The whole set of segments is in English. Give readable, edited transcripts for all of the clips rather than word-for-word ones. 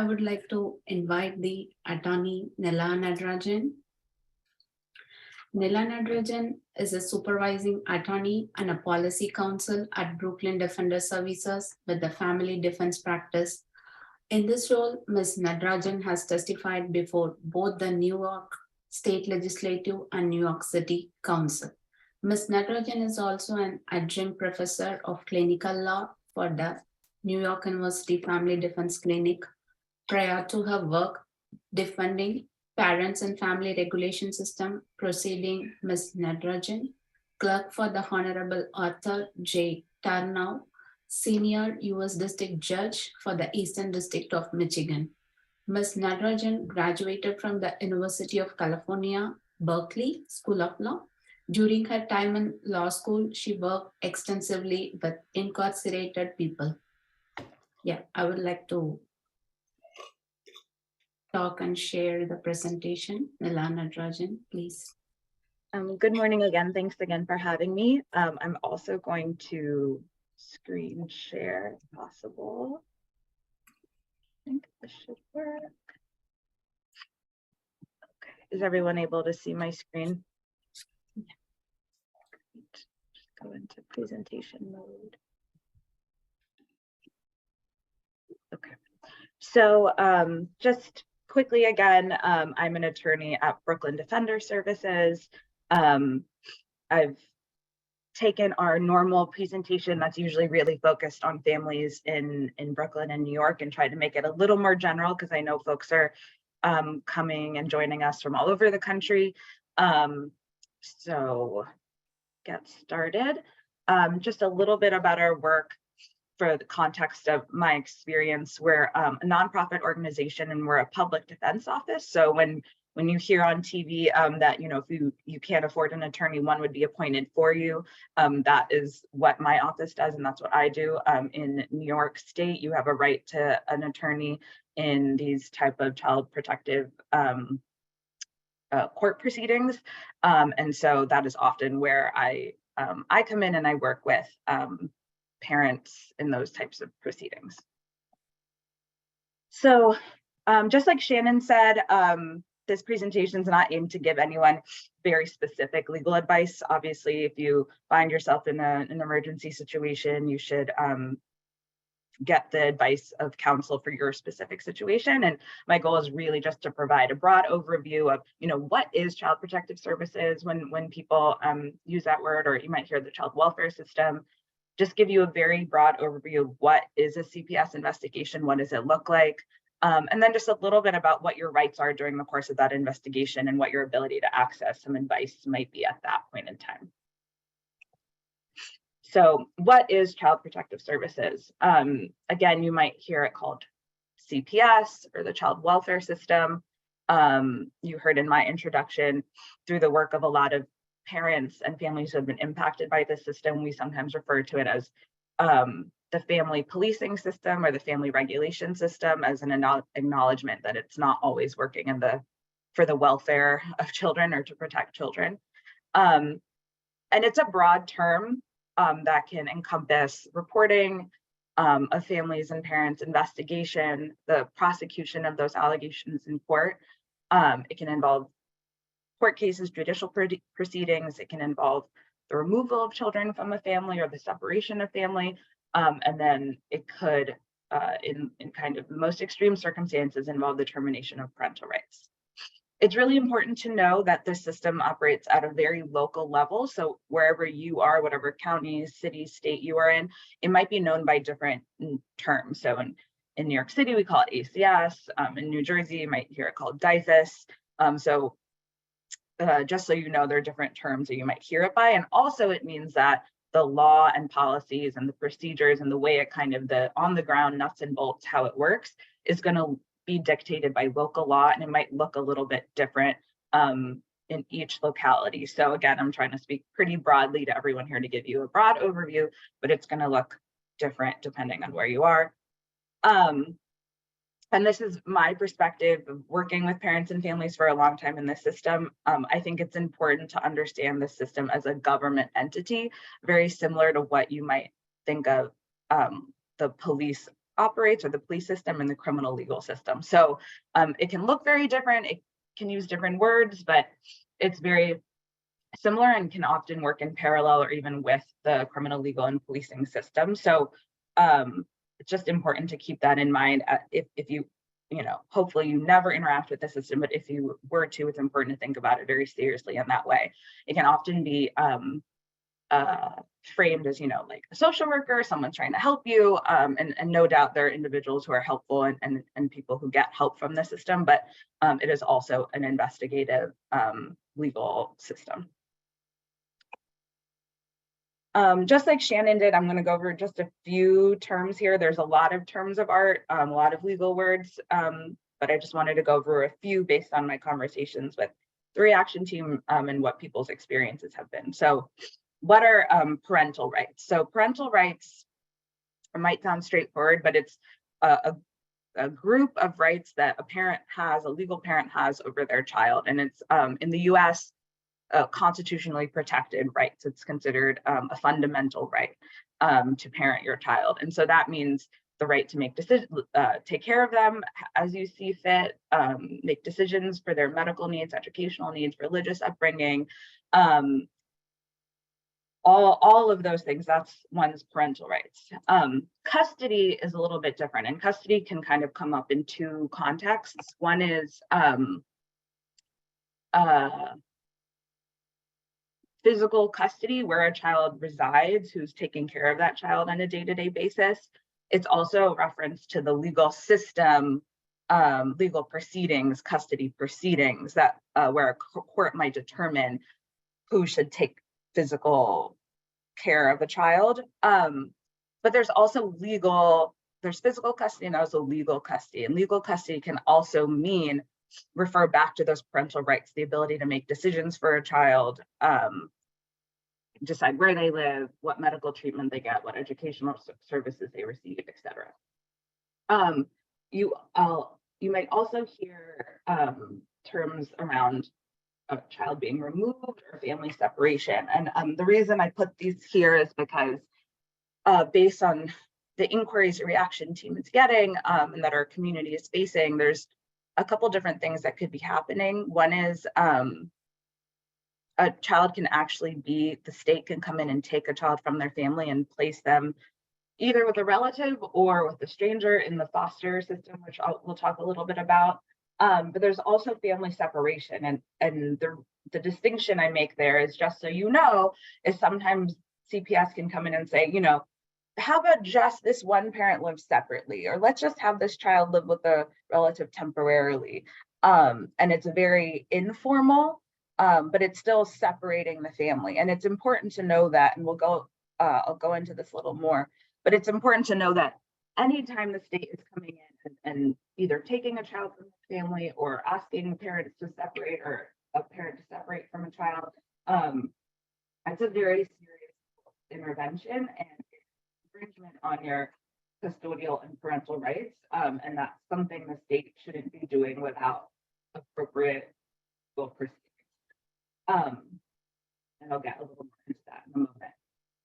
I would like to invite the attorney Nila Natarajan. Nila Natarajan is a supervising attorney and a policy counsel at Brooklyn Defender Services with the Family Defense Practice. In this role, Ms. Natarajan has testified before both the New York State Legislative and New York City Council. Ms. Natarajan is also an adjunct professor of clinical law for the New York University Family Defense Clinic. Prior to her work defending parents and family regulation system proceeding, Ms. Natarajan, clerk for the Honorable Arthur J. Tarnow, Senior U.S. District Judge for the Eastern District of Michigan. Ms. Natarajan graduated from the University of California, Berkeley School of Law. During her time in law school, she worked extensively with incarcerated people. Yeah, I would like to talk and share the presentation. Nila Natarajan, please. Good morning again. Thanks again for having me. I'm also going to screen share if possible. I think this should work. Okay, is everyone able to see my screen? Yeah. Great. Just go into presentation mode. Okay, so just quickly again, I'm an attorney at Brooklyn Defender Services. I've taken our normal presentation that's usually really focused on families in Brooklyn and New York and tried to make it a little more general because I know folks are coming and joining us from all over the country. So get started. Just a little bit about our work. For the context of my experience, we're a nonprofit organization and we're a public defense office. So when you hear on TV that if you can't afford an attorney, one would be appointed for you. That is what my office does, and that's what I do. In New York State, you have a right to an attorney in these type of child protective court proceedings, and so that is often where I come in and I work with parents in those types of proceedings. So just like Shannon said, this presentation is not aimed to give anyone very specific legal advice. Obviously, if you find yourself in an emergency situation, you should get the advice of counsel for your specific situation. And my goal is really just to provide a broad overview of, what is child protective services when people use that word, or you might hear the child welfare system. Just give you a very broad overview of what is a CPS investigation, what does it look like, and then just a little bit about what your rights are during the course of that investigation and what your ability to access some advice might be at that point in time. So what is child protective services? Again, you might hear it called CPS or the child welfare system. You heard in my introduction, through the work of a lot of parents and families who have been impacted by this system, we sometimes refer to it as the family policing system or the family regulation system, as an acknowledgement that it's not always working for the welfare of children or to protect children. And it's a broad term that can encompass reporting of families and parents, investigation, the prosecution of those allegations in court. It can involve court cases, judicial proceedings. It can involve the removal of children from a family or the separation of family. And then it could, in kind of the most extreme circumstances, involve the termination of parental rights. It's really important to know that this system operates at a very local level. So wherever you are, whatever county, city, state you are in, it might be known by different terms. So in New York City, we call it ACS. In New Jersey, you might hear it called DIFUS. Just so you know, there are different terms that you might hear it by. And also it means that the law and policies and the procedures and the way it kind of the on the ground nuts and bolts, how it works, is going to be dictated by local law, and it might look a little bit different in each locality. So again, I'm trying to speak pretty broadly to everyone here to give you a broad overview, but it's going to look different depending on where you are. And this is my perspective of working with parents and families for a long time in this system. I think it's important to understand the system as a government entity, very similar to what you might think of the police operates, or the police system and the criminal legal system. So it can look very different. It can use different words, but it's very similar and can often work in parallel or even with the criminal legal and policing system. So it's just important to keep that in mind. If you, hopefully you never interact with the system, but if you were to, it's important to think about it very seriously in that way. It can often be framed as, like a social worker, someone trying to help you, and no doubt there are individuals who are helpful and people who get help from the system, but it is also an investigative legal system. Just like Shannon did, I'm going to go over just a few terms here. There's a lot of terms of art, a lot of legal words, but I just wanted to go over a few based on my conversations with the reaction team and what people's experiences have been. So what are parental rights? So parental rights might sound straightforward, but it's a group of rights that a legal parent has over their child. And it's in the US, constitutionally protected rights. It's considered a fundamental right to parent your child. And so that means the right to make decisions, take care of them as you see fit, make decisions for their medical needs, educational needs, religious upbringing, all of those things. That's one's parental rights. Custody is a little bit different, and custody can kind of come up in two contexts. One is physical custody, where a child resides, who's taking care of that child on a day-to-day basis. It's also a reference to the legal system, legal proceedings, custody proceedings, that where a court might determine who should take physical care of a child. But there's also there's physical custody and also legal custody. And legal custody can also refer back to those parental rights, the ability to make decisions for a child, decide where they live, what medical treatment they get, what educational services they receive, etc. You might also hear terms around a child being removed or family separation. And the reason I put these here is because based on the inquiries the reaction team is getting and that our community is facing, there's a couple different things that could be happening. One is a child can actually the state can come in and take a child from their family and place them either with a relative or with a stranger in the foster system, which we'll talk a little bit about. But there's also family separation. And the distinction I make there is, just so you know, is sometimes CPS can come in and say, how about just this one parent lives separately, or let's just have this child live with a relative temporarily. And it's very informal, but it's still separating the family. And it's important to know that, and I'll go into this a little more, but it's important to know that anytime the state is coming in and either taking a child from the family or asking parents to separate, or a parent to separate from a child, it's a very serious intervention and infringement on your custodial and parental rights. And that's something the state shouldn't be doing without appropriate legal proceedings. And I'll get a little more into that in a moment.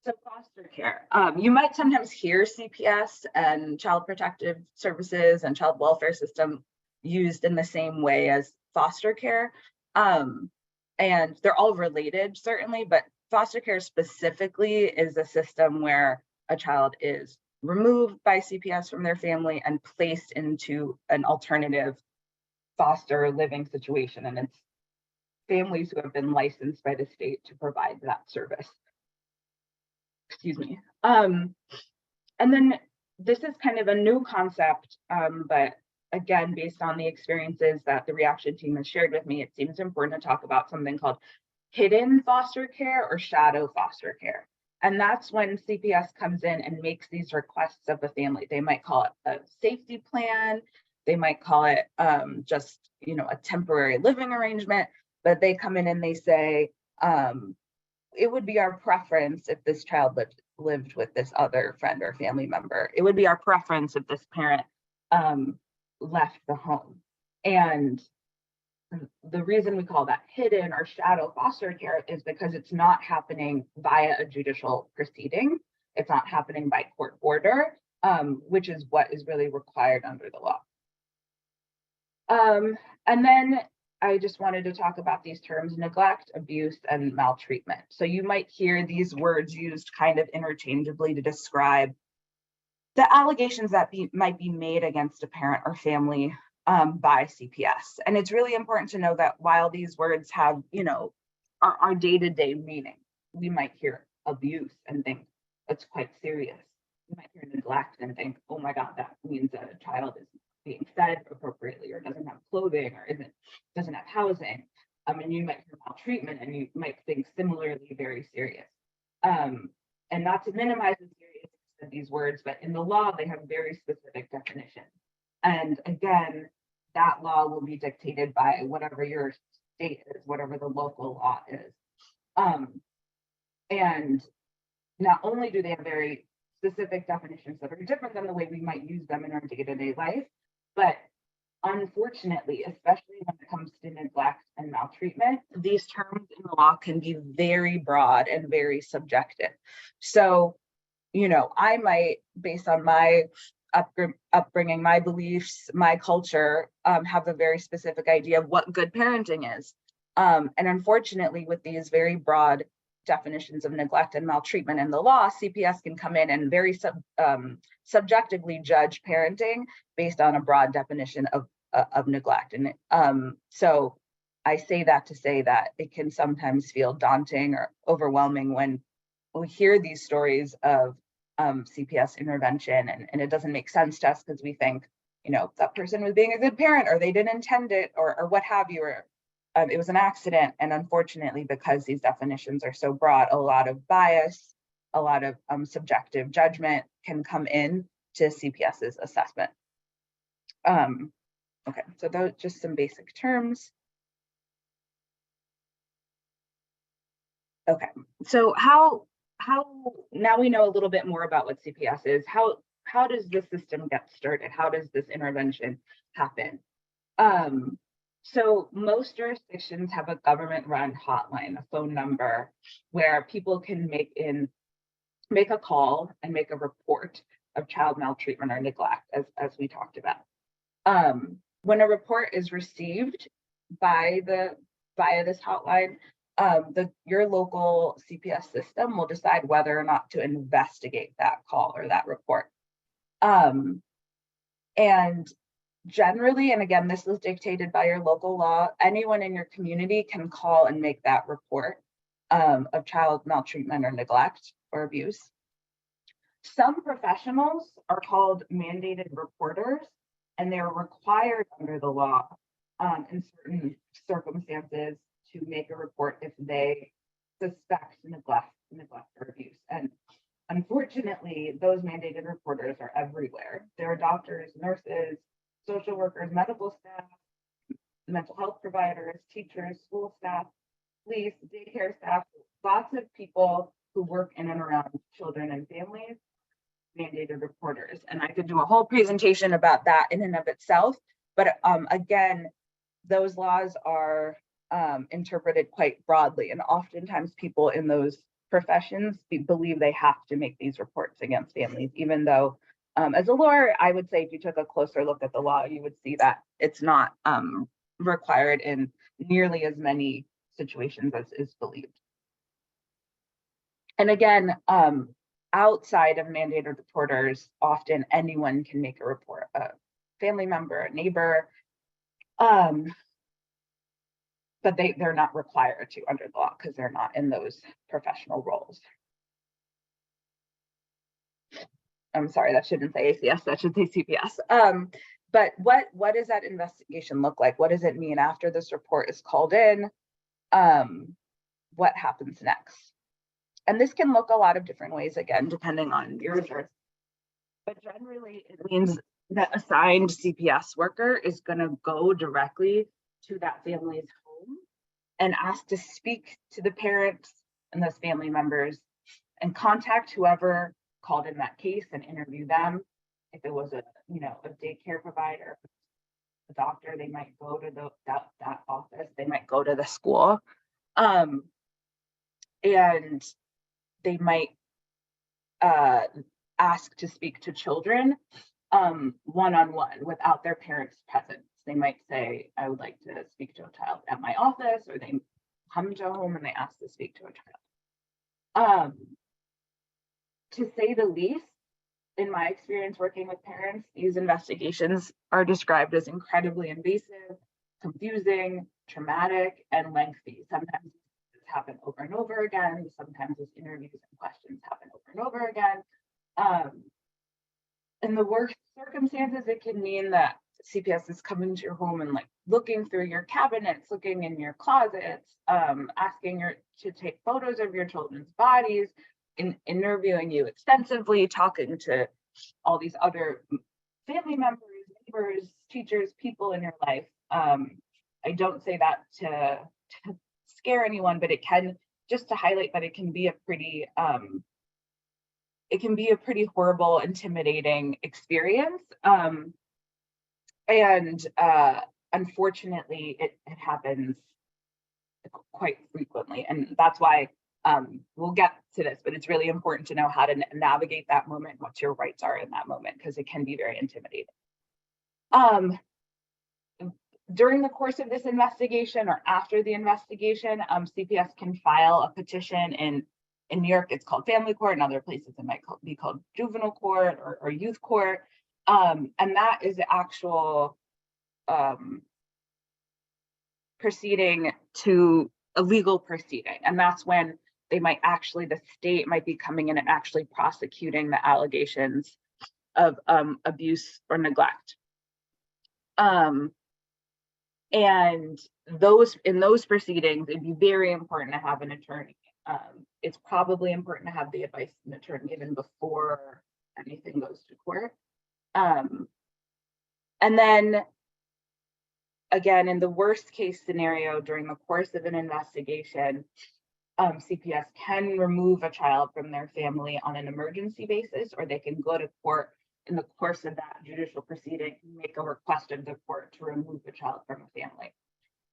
So foster care, you might sometimes hear CPS and Child Protective Services and Child Welfare System used in the same way as foster care. And they're all related, certainly, but foster care specifically is a system where a child is removed by CPS from their family and placed into an alternative foster living situation. And it's families who have been licensed by the state to provide that service. Excuse me. And then this is kind of a new concept, but again, based on the experiences that the reaction team has shared with me, it seems important to talk about something called hidden foster care or shadow foster care. And that's when CPS comes in and makes these requests of the family. They might call it a safety plan. They might call it just, a temporary living arrangement, but they come in and they say, it would be our preference if this child lived with this other friend or family member. It would be our preference if this parent left the home. And the reason we call that hidden or shadow foster care is because it's not happening via a judicial proceeding. It's not happening by court order. which is what is really required under the law. And then I just wanted to talk about these terms: neglect, abuse, and maltreatment. So you might hear these words used kind of interchangeably to describe the allegations that might be made against a parent or family by CPS. And it's really important to know that while these words have, our day-to-day meaning, we might hear abuse and think that's quite serious. You might hear neglect and think, oh my God, that means that a child is being fed appropriately or doesn't have clothing or doesn't have housing. And you might hear maltreatment and you might think similarly very serious. And not to minimize the seriousness of these words, but in the law, they have very specific definitions. And again, that law will be dictated by whatever your state is, whatever the local law is. And not only do they have very specific definitions that are different than the way we might use them in our day-to-day life, but unfortunately, especially when it comes to neglect and maltreatment, these terms in the law can be very broad and very subjective. So, I might, based on my upbringing, my beliefs, my culture, have a very specific idea of what good parenting is. And unfortunately, with these very broad definitions of neglect and maltreatment in the law, CPS can come in and very subjectively judge parenting based on a broad definition of neglect. And so I say that to say that it can sometimes feel daunting or overwhelming when we hear these stories of CPS intervention, and it doesn't make sense to us because we think, that person was being a good parent, or they didn't intend it, or what have you, or it was an accident. And unfortunately, because these definitions are so broad, a lot of bias, a lot of subjective judgment can come in to CPS's assessment. Okay, so those are just some basic terms. Okay, so how now we know a little bit more about what CPS is. How does the system get started? How does this intervention happen? So most jurisdictions have a government-run hotline, a phone number, where people can make a call and make a report of child maltreatment or neglect, as we talked about. When a report is received via this hotline, your local CPS system will decide whether or not to investigate that call or that report. And generally, and again, this is dictated by your local law, anyone in your community can call and make that report of child maltreatment or neglect or abuse. Some professionals are called mandated reporters, and they're required under the law in certain circumstances to make a report if they suspect neglect or abuse. And unfortunately, those mandated reporters are everywhere. There are doctors, nurses, social workers, medical staff, mental health providers, teachers, school staff, police, daycare staff, lots of people who work in and around children and families, mandated reporters. And I could do a whole presentation about that in and of itself. But again, those laws are interpreted quite broadly. And oftentimes people in those professions believe they have to make these reports against families, even though as a lawyer, I would say if you took a closer look at the law, you would see that it's not required in nearly as many situations as is believed. And again, outside of mandated reporters, often anyone can make a report, a family member, a neighbor, but they're not required to under the law because they're not in those professional roles. I'm sorry, that shouldn't say ACS, that should say CPS. But what does that investigation look like? What does it mean after this report is called in? What happens next? And this can look a lot of different ways, again, depending on your jurisdiction. But generally, it means that assigned CPS worker is going to go directly to that family's home and ask to speak to the parents and those family members and contact whoever called in that case and interview them. If it was a daycare provider, a doctor, they might go to that office, they might go to the school, and they might ask to speak to children one-on-one without their parents present. They might say, I would like to speak to a child at my office, or they come to home and they ask to speak to a child. To say the least, in my experience working with parents, these investigations are described as incredibly invasive, confusing, traumatic, and lengthy. Sometimes this happen over and over again. Sometimes these interviews and questions happen over and over again. In the worst circumstances, it can mean that CPS is coming to your home and like looking through your cabinets, looking in your closets, asking you to take photos of your children's bodies, interviewing you extensively, talking to all these other family members, neighbors, teachers, people in your life. I don't say that to scare anyone, but it can, just to highlight that it can be a pretty horrible, intimidating experience. And unfortunately, it happens quite frequently. And that's why we'll get to this, but it's really important to know how to navigate that moment, what your rights are in that moment, because it can be very intimidating. During the course of this investigation or after the investigation, CPS can file a petition in New York. It's called family court. In other places, it might be called juvenile court or youth court. And that is the actual proceeding to a legal proceeding. And that's when they might actually, the state might be coming in and actually prosecuting the allegations of abuse or neglect. And in those proceedings, it'd be very important to have an attorney. It's probably important to have the advice of an attorney given before anything goes to court. And then again, in the worst case scenario, during the course of an investigation, CPS can remove a child from their family on an emergency basis, or they can go to court in the course of that judicial proceeding, make a request of the court to remove the child from a family.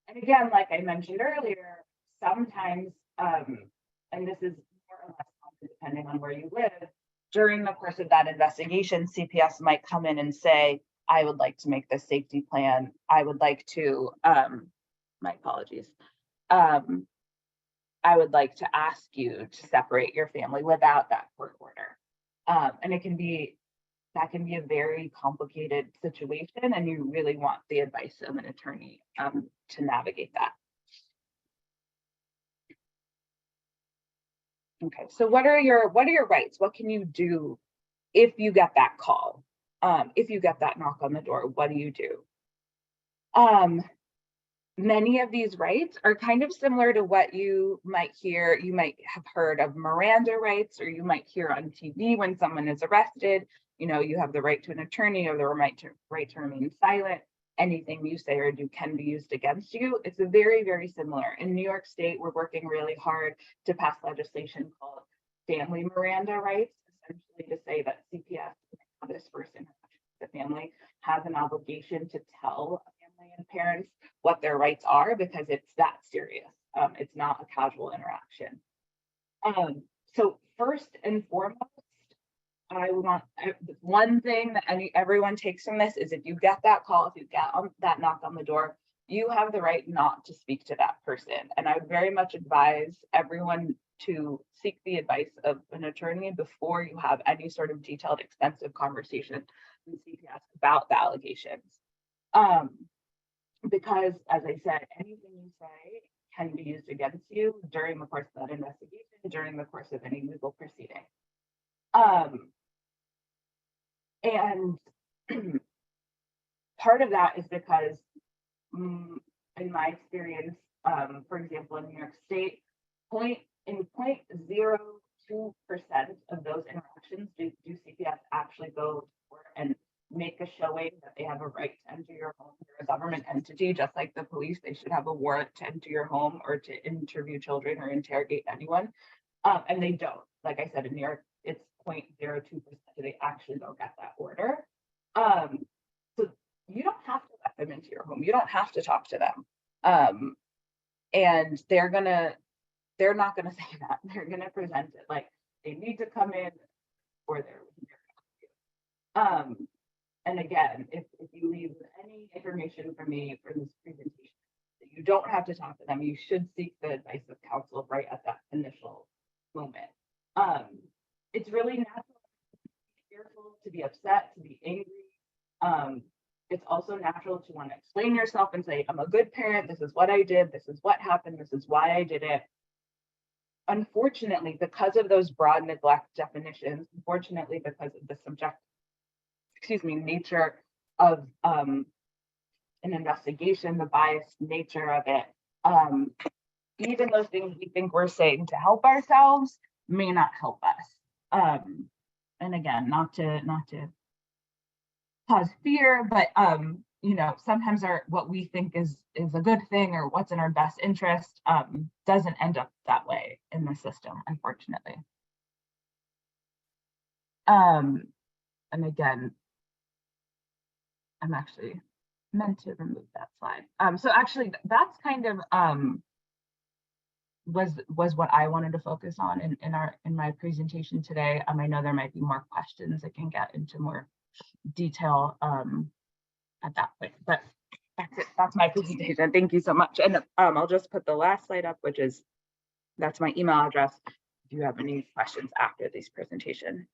And again, like I mentioned earlier, sometimes, and this is more or less depending on where you live, during the course of that investigation, CPS might come in and say, I would like to make this safety plan. I would like to, my apologies. I would like to ask you to separate your family without that court order. And that can be a very complicated situation, and you really want the advice of an attorney to navigate that. Okay, so what are your rights? What can you do if you get that call? If you get that knock on the door, what do you do? Many of these rights are kind of similar to what you might hear. You might have heard of Miranda rights, or you might hear on TV when someone is arrested. You know, you have the right to an attorney, or the right to remain silent. Anything you say or do can be used against you. It's a very, very similar. In New York State, we're working really hard to pass legislation called family Miranda rights, essentially to say that CPS, this person, the family, has an obligation to tell family and parents what their rights are, because it's that serious. It's not a casual interaction. So first and foremost, I want one thing that everyone takes from this is, if you get that call, if you get that knock on the door, you have the right not to speak to that person. And I would very much advise everyone to seek the advice of an attorney before you have any sort of detailed, extensive conversation with CPS about the allegations. Because, as I said, anything you say can be used against you during the course of that investigation, during the course of any legal proceeding. And part of that is because, in my experience, for example, in New York State, 0.02% of those interactions do CPS actually go to court and make a showing that they have a right to enter your home. They're a government entity, just like the police. They should have a warrant to enter your home or to interview children or interrogate anyone. And they don't. Like I said, in New York, it's 0.02%. They actually don't get that order. So you don't have to let them into your home. You don't have to talk to them. And they're not gonna say that. They're gonna present it like they need to come in, or they're And again, if you leave with any information from me for this presentation, you don't have to talk to them. You should seek the advice of counsel right at that initial moment. It's really natural to be fearful, to be upset, to be angry. It's also natural to want to explain yourself and say, I'm a good parent. This is what I did. This is what happened. This is why I did it. Unfortunately, because of those broad neglect definitions, unfortunately, because of the nature of an investigation, the biased nature of it, even those things we think we're saying to help ourselves may not help us. And again, not to cause fear, but sometimes what we think is a good thing or what's in our best interest doesn't end up that way in the system, unfortunately. And again, I'm actually meant to remove that slide. So actually, that's kind of was what I wanted to focus on in my presentation today. I know there might be more questions. I can get into more detail at that point, but that's it. That's my presentation. Thank you so much. And I'll just put the last slide up, that's my email address if you have any questions after this presentation.